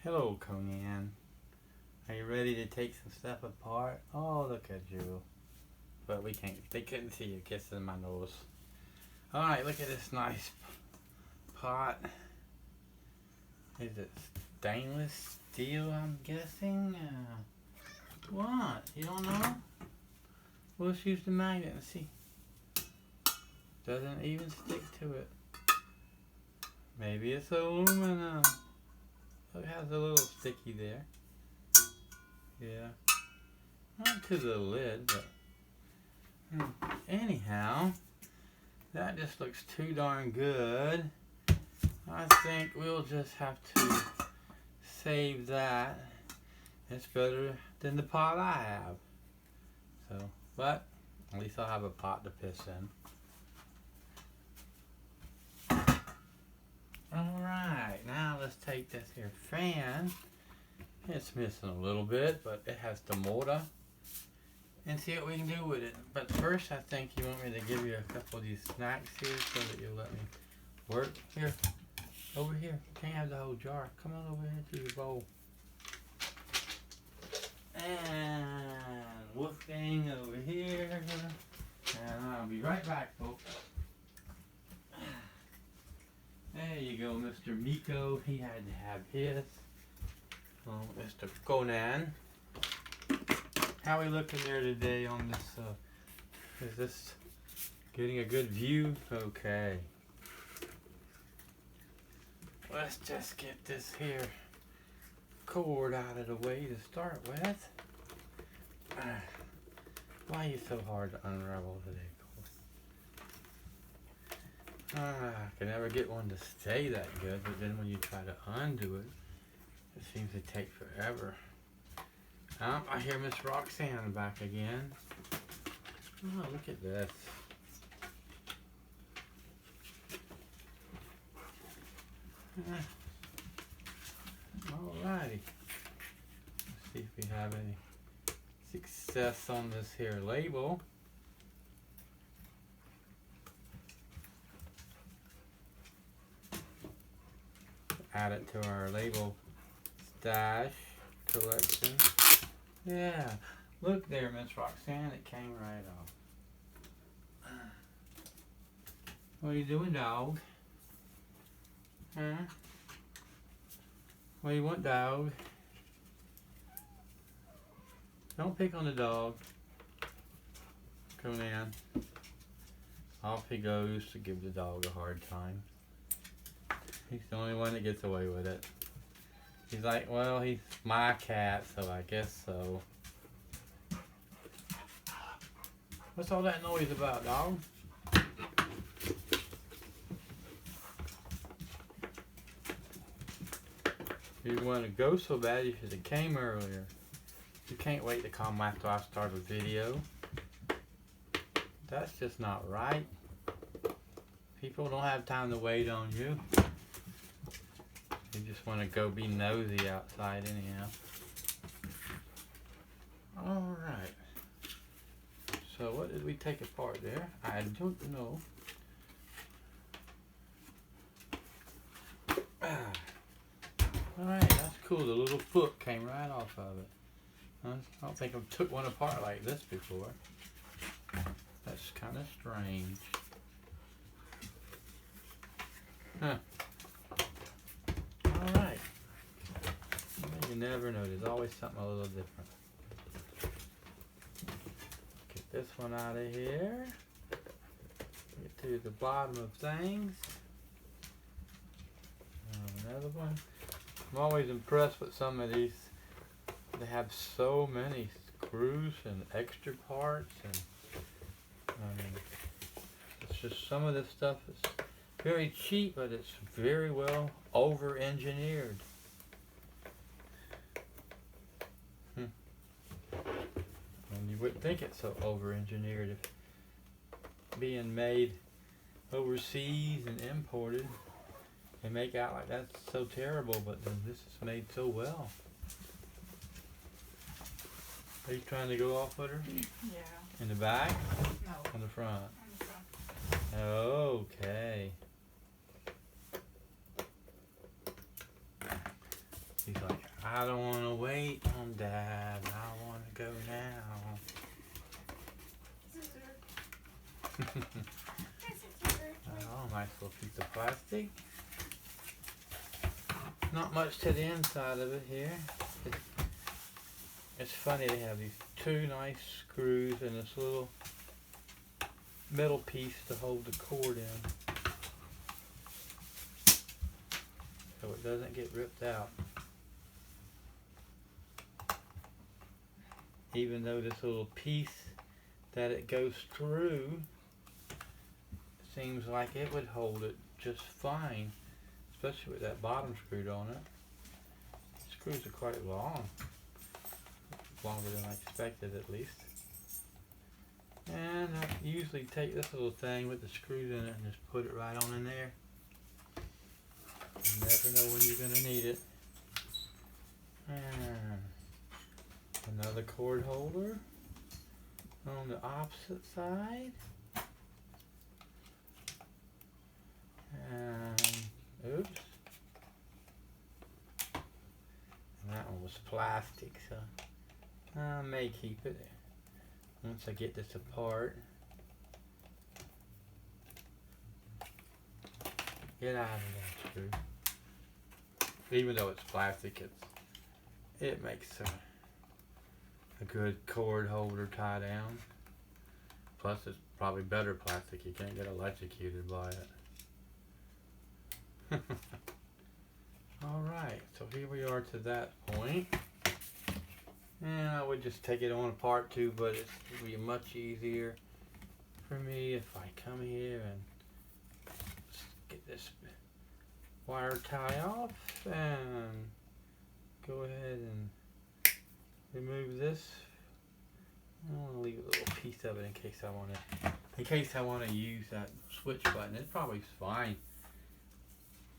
Hello, Conan. Are you ready to take some stuff apart? Oh, look at you. But we can't, they couldn't see you kissing my nose. Alright, look at this nice pot. Is it stainless steel, I'm guessing? What? You don't know? Well, let's use the magnet and see. Doesn't even stick to it. Maybe it's aluminum. It has a little sticky there. Yeah. Not to the lid, but anyhow, that just looks too darn good. I think we'll just have to save that. It's better than the pot I have. So, but at least I'll have a pot to piss in. Alright, now let's take this here fan. It's missing a little bit, but it has the motor. And see what we can do with it. But first, I think you want me to give you a couple of these snacks here so that you'll let me work. Here, over here. You can't have the whole jar. Come on over here to your bowl. And Wolfgang over here. And I'll be right back, folks. There you go, Mr. Miko. He had to have his. Oh, Mr. Conan. How we looking there today on this? Is this getting a good view? Okay. Let's just get this here cord out of the way to start with. Why are you so hard to unravel today, Cole? I can never get one to stay that good, but then when you try to undo it, it seems to take forever. Oh, I hear Miss Roxanne back again. Oh, look at this. Alrighty. Let's see if we have any success on this here label. Add it to our label stash collection. Yeah, look there, Miss Roxanne, it came right off. What are you doing, dog? Huh? What do you want, dog? Don't pick on the dog. Conan. Off he goes to give the dog a hard time. He's the only one that gets away with it. He's like, well, he's my cat, so I guess so. What's all that noise about, dog? You want to go so bad, you should have came earlier. You can't wait to come after I start a video. That's just not right. People don't have time to wait on you. You just want to go be nosy outside anyhow. Alright. So what did we take apart there? I don't know. Alright, that's cool. The little foot came right off of it. I don't think I've took one apart like this before. That's kind of strange. Huh. Alright. You never know. There's always something a little different. Get this one out of here. Get to the bottom of things. Another one. I'm always impressed with some of these. They have so many screws and extra parts, and it's just some of this stuff is very cheap, but it's very well over-engineered. And you wouldn't think it's so over-engineered if being made overseas and imported. They make out like that's so terrible, but then this is made so well. Are you trying to go off with her? Yeah. In the back? No. On the front? On the front. Okay. He's like, I don't want to wait on Dad. I want to go now. Oh, nice little piece of plastic. Not much to the inside of it here. It's funny, they have these two nice screws and this little metal piece to hold the cord in, so it doesn't get ripped out. Even though this little piece that it goes through seems like it would hold it just fine, especially with that bottom screwed on it. The screws are quite long, longer than I expected at least. And I usually take this little thing with the screws in it and just put it right on in there. You never know when you're going to need it. And another cord holder on the opposite side. And oops. And that one was plastic, so I may keep it once I get this apart. Get out of that screw. Even though it's plastic, it makes a good cord holder tie down. Plus it's probably better plastic. You can't get electrocuted by it. Alright, so here we are to that point. And I would just take it on apart too, but it would be much easier for me if I come here and get this wire tie off and go ahead and remove this. I want to leave a little piece of it in case I want to use that switch button. It's probably fine.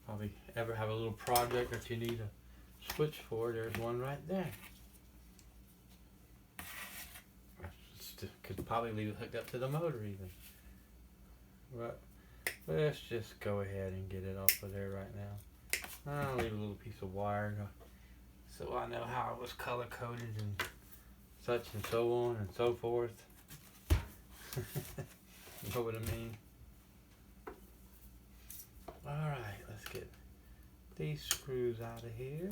Probably ever have a little project that you need a switch for, there's one right there. Could probably leave it hooked up to the motor even. But let's just go ahead and get it off of there right now. I'll leave a little piece of wire so I know how it was color coded and such and so on and so forth. You know what I mean? Alright, let's get these screws out of here.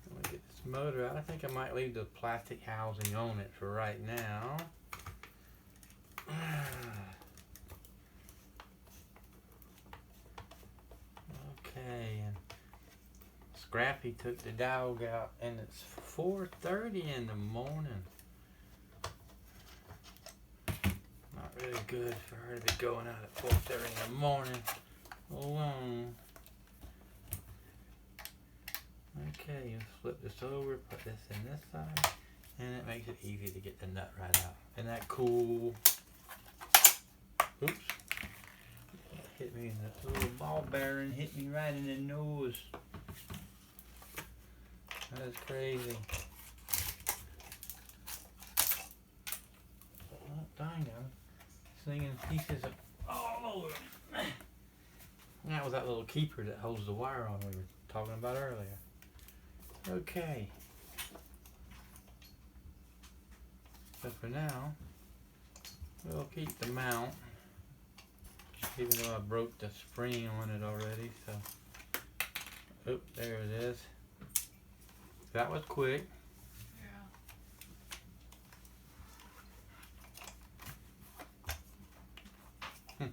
I'm gonna get this motor out. I think I might leave the plastic housing on it for right now. Okay, and Scrappy took the dog out and it's 4:30 in the morning. Not really good for her to be going out at 4:30 in the morning alone. Okay, you flip this over, put this in this side, and it makes it easy to get the nut right out. Isn't that cool? Oops. That hit me in the little ball bearing, hit me right in the nose. That is crazy. Oh, dang, I'm slinging pieces of all over. That was that little keeper that holds the wire on we were talking about earlier. Okay. So for now, we'll keep the mount, even though I broke the spring on it already, so. Oh, there it is. That was quick. Yeah.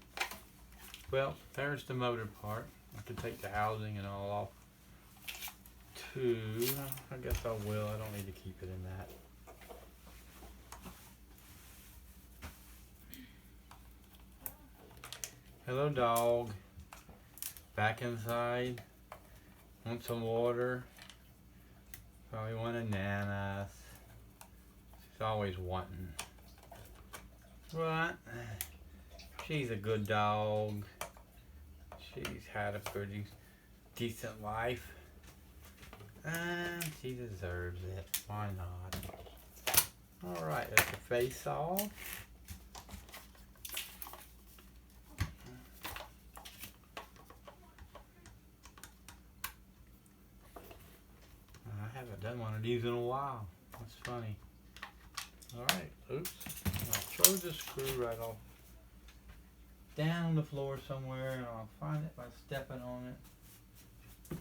Well, there's the motor part. I can take the housing and all off too. I guess I will. I don't need to keep it in that. Hello, dog. Back inside. Want some water? Probably want a nanas. She's always wanting. What? She's a good dog. She's had a pretty decent life. And she deserves it. Why not? Alright, that's the face off. done one of these in a while. That's funny. Alright, oops. I'll throw this screw right off down the floor somewhere, and I'll find it by stepping on it.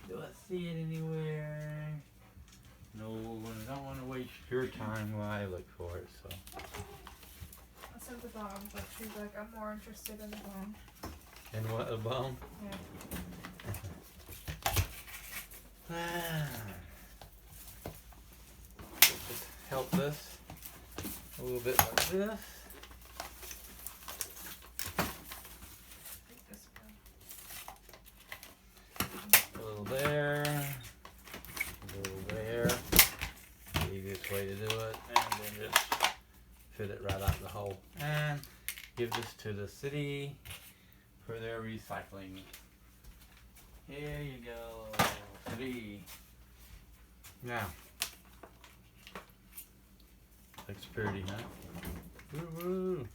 Do I see it anywhere? No, I don't want to waste your time while I look for it, so. I sent the bone, but she's like, I'm more interested in the bone. And what, a bone? Yeah. Just help this a little bit like this. Take this one. A little there. A little there. The easiest way to do it. And then just fit it right out the hole. And give this to the city for their recycling. Here you go. 3. Now. Looks pretty, huh? Woo-woo.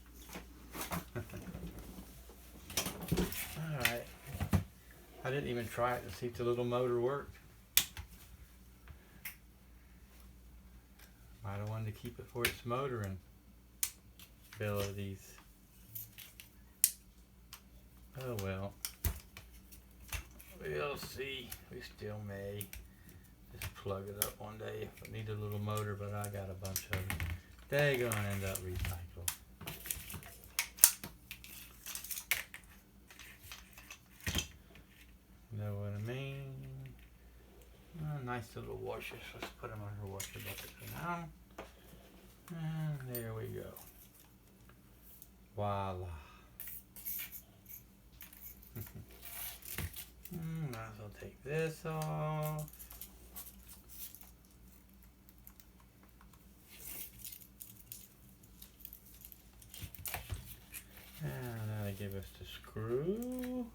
Alright. I didn't even try it to see if the little motor worked. Might have wanted to keep it for its motoring abilities. Oh well. We'll see. We still may just plug it up one day if I need a little motor, but I got a bunch of them. They're gonna end up recycled. Know what I mean? Oh, nice little washers. Let's put them on her washer bucket for now. And there we go. Voila. Might as well take this off. And that'll give us the screw.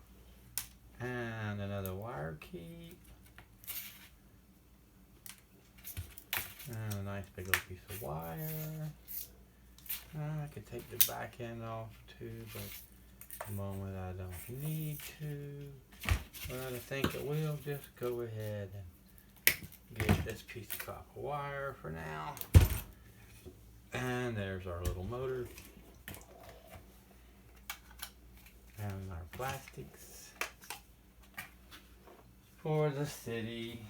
And another wire key. And a nice big old piece of wire. I could take the back end off too, but at the moment I don't need to. But I think I will just go ahead and get this piece of copper wire for now. And there's our little motor. And our plastics for the city.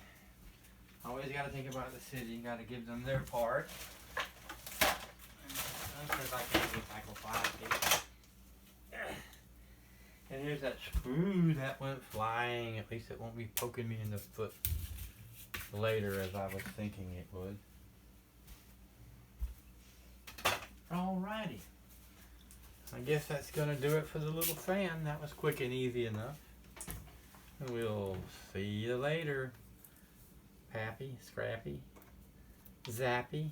Always got to think about the city. You got to give them their part. Because I can't recycle plastic. And here's that screw that went flying. At least it won't be poking me in the foot later as I was thinking it would. Alrighty. I guess that's going to do it for the little fan. That was quick and easy enough. And we'll see you later. Pappy, Scrappy, Zappy.